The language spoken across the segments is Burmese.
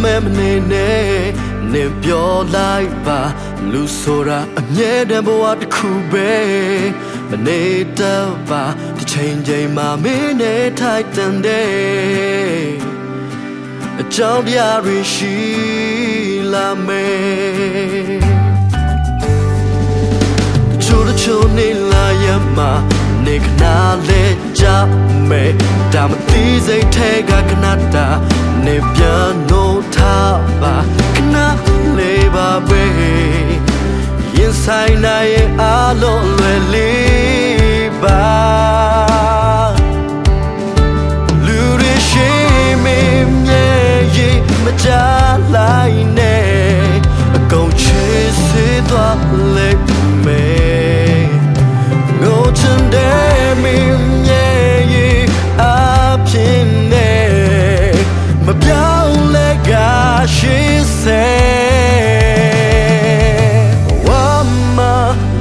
မဲ့မနေနဲ့နေပြောလိုက်ပါလူဆိုတာအမြဲတမ်းဘဝတစ်ခုပဲမနေတတ်ပါတစ်ချိန်ချိန်မှာမင်းနဲ့ထိုက်တန်တဲ့အကြောင်းတရားတွေရှိလာမယ်ချိုးချိုးနေလာရမှာနေခဏလေးကြမယ်ဒါမသိစိတ်ထဲကခဏတာနေပြန်လို့ထားပါခဏလေးပါပဲရင်ဆိုင်နိုင်ရဲ့အားလုံးလွယ်လေးပါလူတွေရှိမင်းရဲ့ရင်မကြလိုက်နဲ့အကုန်ချေစေးသွားလိမ့်မယ်ငိုချင်တဲ့မင်းရဲ့ရင်အဖြစ်နဲ့မပြောင်းလဲကရှိစေဝမ်းမ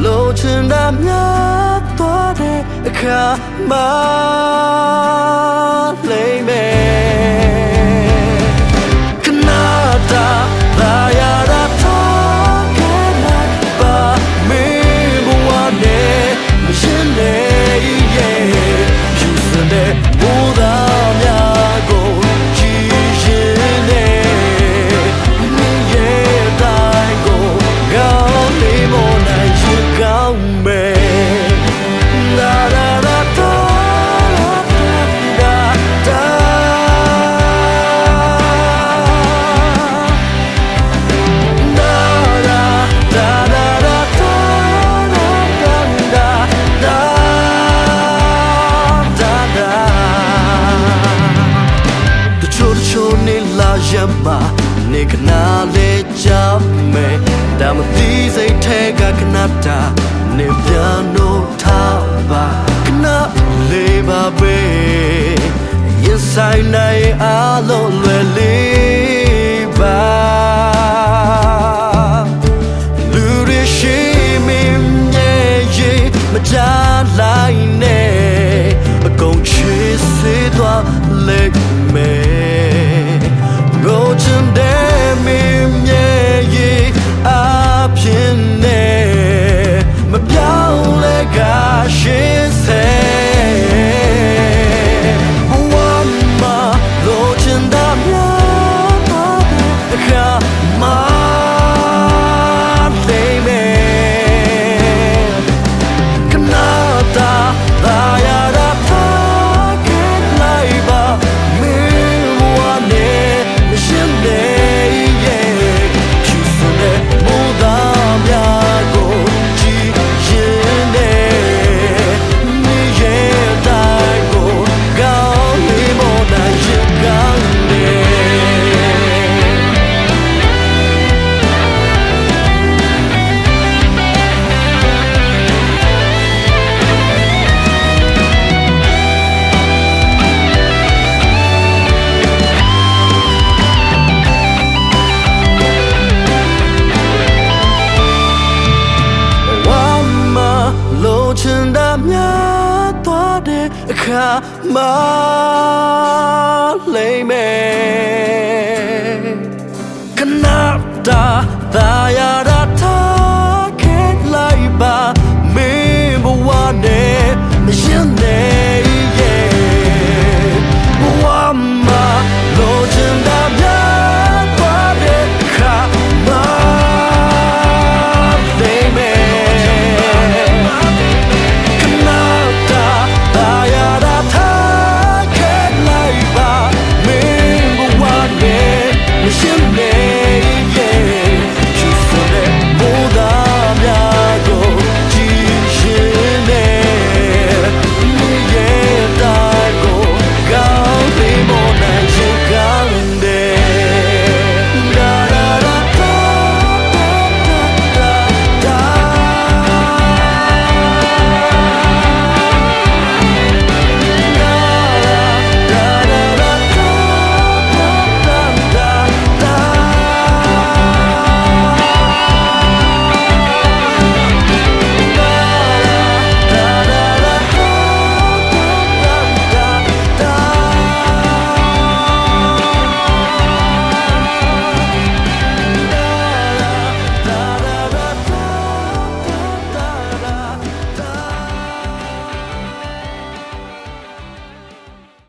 လို့ချင်တာများသွားတဲ့အခါမှာလိမ့်မယ်ခဏတာလာရတာထားခဲ့လိုက်ပါမင်းဘဝနဲ့မရှင်းနေရဲ့ဖြူစင်တဲ့ဘူသာများကိုကြည့်ရင်နဲ့မင်းရဲ့တိုင်းကိုကောင်းလေးမနိုင်ရင်ကောင်းမယ်လာလာလာတာမှာနေခဏလေးကြောက်မယ်ဒါမသိစိတ်ထဲကခဏတာနေပြန်လို့ထားပါခဏလေးပါပဲရင်ဆိုင်နိုင်အားလုံးလွယ်လေးပါလူတွေရှိမင်းရဲ့ရင်မကြလိုက်နဲ့အကုန်ချေစေးသွားလိမ့်မယ်ရိုးချင်တဲ့မင်းရဲ့ရင်အဖြစ်နဲ့မပြောင်းလဲကရှိစေဘဝမှာလိုချင်တာများတော့တဲ့အခါမှာလိမ့်မယ်ခဏတာလာရတာထားခဲ့လိုက်ပါမင်းဘဝနဲ့ရှင်းနေရဲ့ဖြူစင်တဲ့ဘူသာများကိုကြည့်ရင်နဲ့နေရဲ့တိုင်းကိုကောင်းလေးမနိုင်ရင်ကောင်းတယ်ချင်တာများသွားတဲ့အခါမှာလိမ့်မယ်ခဏတာသာရ